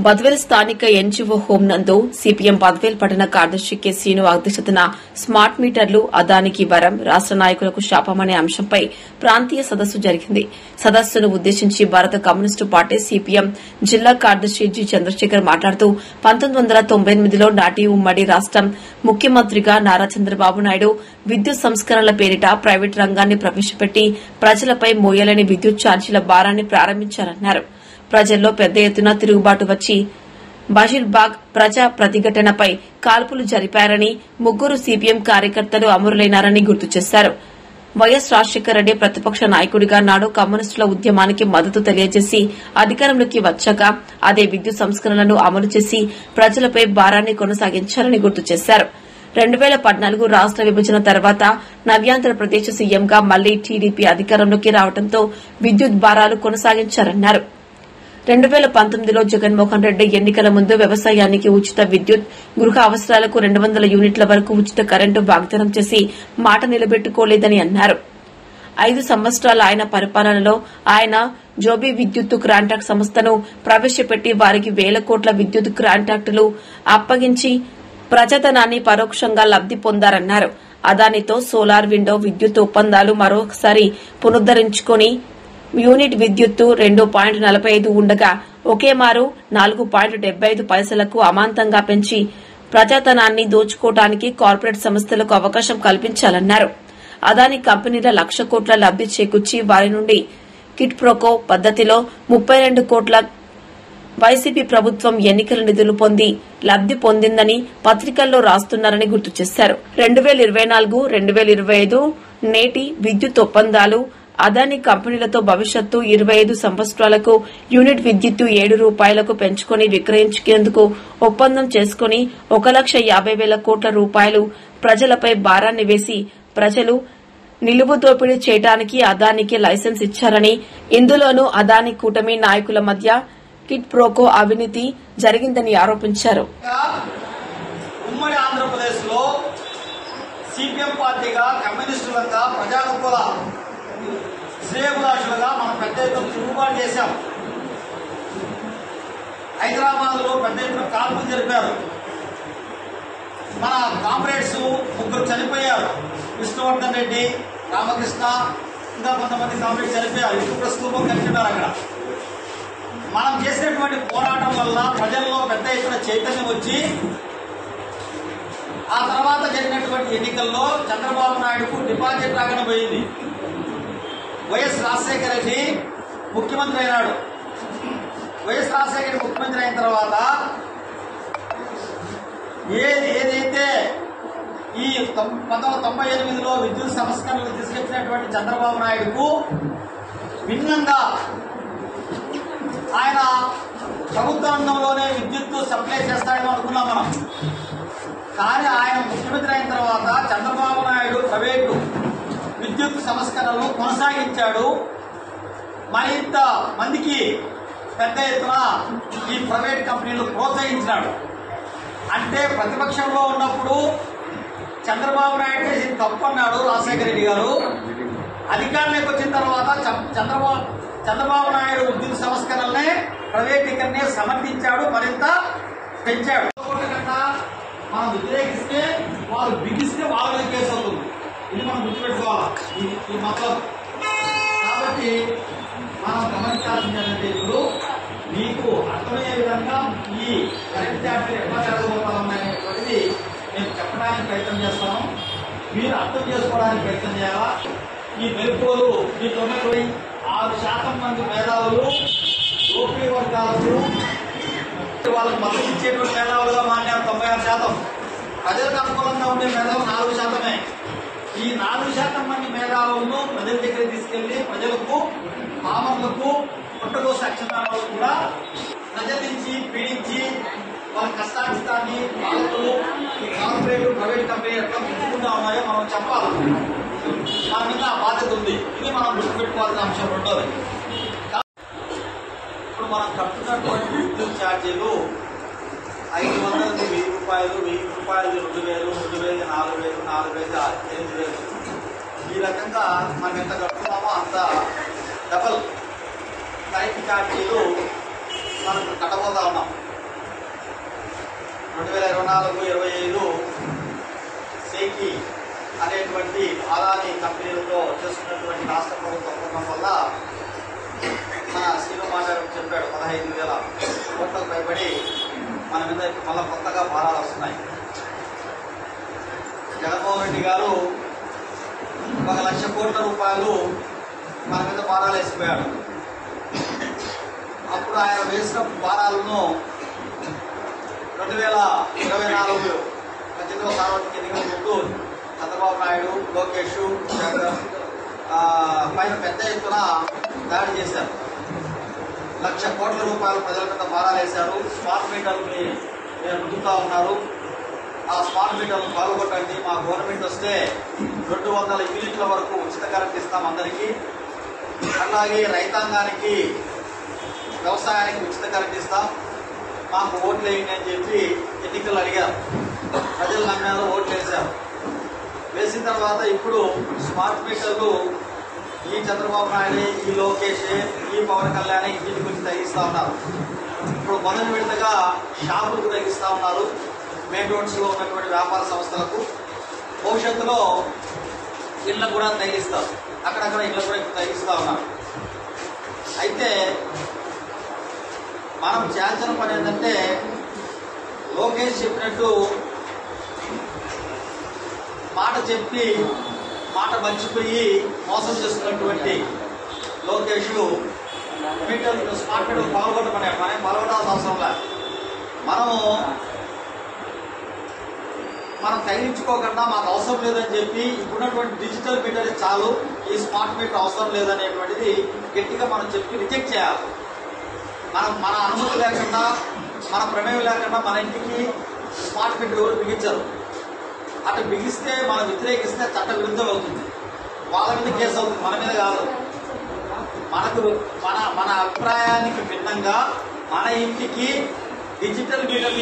బద్వేల్ స్థానిక NGO home నందు CPM Badvel పట్టణ కార్యదర్శి కె శ్రీను అధ్యక్షతన స్మార్ట్ మీటర్లు అదానికి వరం రాష్ట నాయకులకు శాపమనే అంశంపై ప్రాంతీయ సదస్సు జరిగింది. సదస్సును ఉద్దేశించి భారత కమ్యూనిస్టు పార్టీ సిపిఎం జిల్లా కార్యదర్శి జి చంద్రశేఖర్ మాట్లాడుతూ 1998లో నాటి ఉమ్మడి రాష్టం ముఖ్యమంత్రిగా నారా చంద్రబాబు నాయుడు విద్యుత్ సంస్కరణల పేరిట ప్రైవేటు రంగాన్ని ప్రవేశపెట్టి ప్రజలపై మోయలేని విద్యుత్ ఛార్జీల భారాన్ని ప్రారంభించారన్నారు. ప్రజల్లో పెద్ద ఎత్తున తిరుగుబాటు వచ్చి బషీర్బాగ్ ప్రజా ప్రతిఘటనపై కాల్పులు జరిపారని, ముగ్గురు సిపిఎం కార్యకర్తలు అమరులైనారని గుర్తు చేశారు. వైఎస్ రాజశేఖర రెడ్డి ప్రతిపక్ష నాయకుడిగా నాడు కమ్యూనిస్టుల ఉద్యమానికి మద్దతు తెలియజేసి అధికారంలోకి వచ్చాక అదే విద్యుత్ సంస్కరణలను అమలు చేసి ప్రజలపై భారాన్ని కొనసాగించారని గుర్తు చేశారు. 2014 రాష్ట విభజన తర్వాత నవ్యాంధ్రప్రదేశ్ సీఎంగా మళ్లీ టీడీపీ అధికారంలోకి రావడంతో విద్యుత్ భారాలు కొనసాగించారన్నారు. 2019లో జగన్మోహన్ రెడ్డి ఎన్నికల ముందు వ్యవసాయానికి ఉచిత విద్యుత్, గృహ అవసరాలకు 200 యూనిట్ల వరకు ఉచిత కరెంటు వాగ్దానం చేసి మాట నిలబెట్టుకోలేదని అన్నారు. 5 సంవత్సరాల ఆయన పరిపాలనలో ఆయన జోబీ విద్యుత్ కాంట్రాక్ట్ సంస్థను ప్రవేశపెట్టి వారికి వేల కోట్ల విద్యుత్ కాంట్రాక్టులు అప్పగించి ప్రజాధనాన్ని పరోక్షంగా లబ్ది పొందారన్నారు. అదానితో సోలార్ విండో విద్యుత్ ఒప్పందాలు మరొకసారి పునరుద్దరించుకుని యూనిట్ విద్యుత్తు 2.45 ఉండగా ఒకేమారు 4.75 పైసలకు అమాంతంగా పెంచి ప్రజాధనాన్ని దోచుకోవడానికి కార్పొరేట్ సంస్థలకు అవకాశం కల్పించాలన్నారు. అదాని కంపెనీల 1,00,000 కోట్ల లబ్ది చేకూర్చి వారి నుండి కిట్ ప్రోకో పద్దతిలో 32 కోట్ల వైసీపీ ప్రభుత్వం ఎన్నికల నిధులు పొంది లబ్ది పొందిందని పత్రికల్లో రాస్తున్నారని గుర్తు చేశారు. 2024-2025 నేటి విద్యుత్ ఒప్పందాలు అదాని కంపెనీలతో భవిష్యత్తు 25 సంవత్సరాలకు యూనిట్ విద్యుత్తు ₹7 పెంచుకుని విక్రయించేందుకు ఒప్పందం చేసుకుని 1,50,000 కోట్ల రూపాయలు ప్రజలపై భారాన్ని వేసి ప్రజలు నిలువు దోపిడీ చేయడానికి అదానికి లైసెన్స్ ఇచ్చారని, ఇందులోనూ అదాని కూటమి నాయకుల మధ్య కిట్ ప్రోకో అవినీతి జరిగిందని ఆరోపించారు. ఉమ్మడి ఆంధ్రప్రదేశ్లో సిపిఎం పార్టీగా కమ్యూనిస్టులుగా ప్రజానుకూల శ్రేయభిలాషులుగా మనం పెద్ద ఎత్తున తిరుగుబాటు చేశాం. హైదరాబాద్ లో పెద్ద ఎత్తున కాల్పులు జరిపారు. మన కామ్రేడ్స్ 3 చనిపోయారు. విష్ణువర్ధన్ రెడ్డి, రామకృష్ణ, ఇంకా కొంతమంది కామ్రేడ్స్ చనిపోయారు. ఇప్పుడు స్తూపం కట్టినారు. అక్కడ మనం చేసినటువంటి పోరాటం వల్ల ప్రజల్లో పెద్ద ఎత్తున చైతన్యం వచ్చి ఆ తర్వాత జరిగినటువంటి ఎన్నికల్లో చంద్రబాబు నాయుడుకు డిపాజిట్ రాగానే పోయింది. వైఎస్ రాజశేఖర రెడ్డి ముఖ్యమంత్రి అయినాడు. వైఎస్ రాజశేఖర రెడ్డి ముఖ్యమంత్రి అయిన తర్వాత ఏదైతే ఈ 1998లో విద్యుత్ సంస్కరణలు తీసుకొచ్చినటువంటి చంద్రబాబు నాయుడుకు భిన్నంగా ఆయన ప్రభుత్వ రంగంలోనే విద్యుత్ సప్లై చేస్తాడని అనుకున్నాం మనం. కానీ ఆయన ముఖ్యమంత్రి అయిన తర్వాత చంద్రబాబు నాయుడు ప్రైవేటు విద్యుత్ సంస్కరణలను కొనసాగించాడు. మరింత మందికి పెద్ద ఎత్తున ఈ ప్రైవేట్ కంపెనీలు ప్రోత్సహించినాడు. అంటే ప్రతిపక్షంలో ఉన్నప్పుడు చంద్రబాబు నాయుడు చేసి తప్పు అన్నాడు రాజశేఖర రెడ్డి గారు. అధికారంలోకి వచ్చిన తర్వాత చంద్రబాబు నాయుడు విద్యుత్ సంస్కరణలనే ప్రైవేటీకరణే సమర్థించాడు, మరింత పెంచాడు. మనం వ్యతిరేకిస్తే వాళ్ళు బిగిస్తే వాళ్ళ కేసు అవుతుంది. ఇది మనం గుర్తుపెట్టుకోవాలి. ఈ మొత్తం కాబట్టి మనం గమనించాల్సింది ఏంటంటే ఇప్పుడు మీకు అర్థమయ్యే విధంగా ఈ కరెంట్ ఛార్జీలు ఎట్లా జరగబోతా ఉన్నాయనేటువంటిది నేను చెప్పడానికి ప్రయత్నం చేస్తాను. మీరు అర్థం చేసుకోవడానికి ప్రయత్నం చేయాలా. ఈ మెరుపులు మీకు ఉన్నటువంటి 6% మంది మేధావులు దోపిడీ వర్గాలకు వాళ్ళకు మద్దతు ఇచ్చేటువంటి మేధావులుగా మారినారు. 96%. ప్రజలకు అనుకూలంగా ఉండే మేధావులు 4%. ఈ 4% మంది మేధావులను ప్రజల దగ్గర తీసుకెళ్లి ప్రజలకు, పామర్లకు, పుట్టగోస అక్షరాలను కూడా ప్రజల నుంచి పీడించి వాళ్ళ కష్టాన్ని పాలకులు, కార్పొరేట్ ప్రైవేట్ కంపెనీ ఎట్లా పుచ్చుకుంటా ఉన్నాయో మనం చెప్పాలి. మన మీద ఆ బాధ్యత ఉంది. ఇది మనం గుర్తుపెట్టుకోవాల్సిన అంశం. రెండోది, ఇప్పుడు మనం కట్టుకున్నటువంటి విద్యుత్ ఛార్జీలు 500, 1000 రూపాయలు, 1000 రూపాయలు, 2000, 2000, 4000, 4000, 8000. ఈ రకంగా మనం ఎంత కట్టుకున్నామో అంత డబల్ కరెంట్ ఛార్జీలు మనం కట్టబోతా ఉన్నాం. 2024-25 సేకి అనేటువంటి అదానీ కంపెనీలతో చేసుకున్నటువంటి రాష్ట్ర ప్రభుత్వ ఒప్పందం వల్ల మన శ్రీను మాట్లాడు చెప్పాడు 15,000 కోట్లకు పైబడి మన మీద మళ్ళా కొత్తగా భారాలు వస్తున్నాయి. జగన్మోహన్ రెడ్డి గారు 1,00,000 కోట్ల రూపాయలు మన మీద భారాలు వేసిపోయాడు. అప్పుడు ఆయన వేసిన భారాలను 2024 మధ్యలో సార్వత్రిక ఎన్నికల ముందు చంద్రబాబు నాయుడు, లోకేష్ పైన పెద్ద ఎత్తున దాడి చేశారు. 1,00,000 కోట్ల రూపాయలు ప్రజల మీద భారాలు వేశారు. స్మార్ట్ మీటర్ని రుద్దుతా ఉన్నారు. ఆ స్మార్ట్ మీటర్ను పాల్గొట్టండి, మా గవర్నమెంట్ వస్తే 200 యూనిట్ల వరకు ఉచిత కరెంట్ ఇస్తాం అందరికీ, అలాగే రైతాంగానికి వ్యవసాయానికి ఉచిత కరెంట్ ఇస్తాం, మాకు ఓట్లు వేయండి అని చెప్పి ఎన్నికలు అడిగారు. ప్రజలు నమ్మారు, ఓట్లు వేశారు. వేసిన తర్వాత ఇప్పుడు స్మార్ట్ మీటర్లు ఈ చంద్రబాబు నాయుడు, ఈ లోకేష్, ఈ పవన్ కళ్యాణ్ ఇంటికి వచ్చి తగ్గిస్తా ఉన్నారు. ఇప్పుడు మొదటి విడతగా షాపులకు తగ్గిస్తా ఉన్నారు, మెయిన్ రోడ్స్ లో ఉన్నటువంటి వ్యాపార సంస్థలకు. భవిష్యత్తులో ఇళ్లకు కూడా తగ్గిస్తారు, అక్కడక్కడ ఇళ్లకు కూడా తగ్గిస్తా ఉన్నారు. అయితే మనం చేయాల్సిన పని ఏంటంటే లోకేష్ చెప్పినట్టు మాట చెప్పి మాట మర్చిపోయి మోసం చేస్తున్నటువంటి లోకేష్ మీటర్లు స్మార్ట్ మీటర్లు పాల్గొట్టమన్నాడు. మనం పాల్గొనాల్సిన అవసరం లేదు. మనం తగిలించుకోకుండా మాకు అవసరం లేదని చెప్పి ఇప్పుడున్నటువంటి డిజిటల్ మీటర్ చాలు, ఈ స్మార్ట్ మీటర్ అవసరం లేదనేటువంటిది గట్టిగా మనం చెప్పి రిజెక్ట్ చేయాలి. మన అనుమతి లేకుండా, మన ప్రమేయం లేకుండా మన ఇంటికి స్మార్ట్ మీటర్ ఎవరు బిగించరు. అటు బిగిస్తే మనం వ్యతిరేకిస్తే చట్ట విరుద్ధం అవుతుంది, వాళ్ళ మీద కేసు అవుతుంది, మన మీద కాదు. మన అభిప్రాయానికి భిన్నంగా మన ఇంటికి డిజిటల్ మీటర్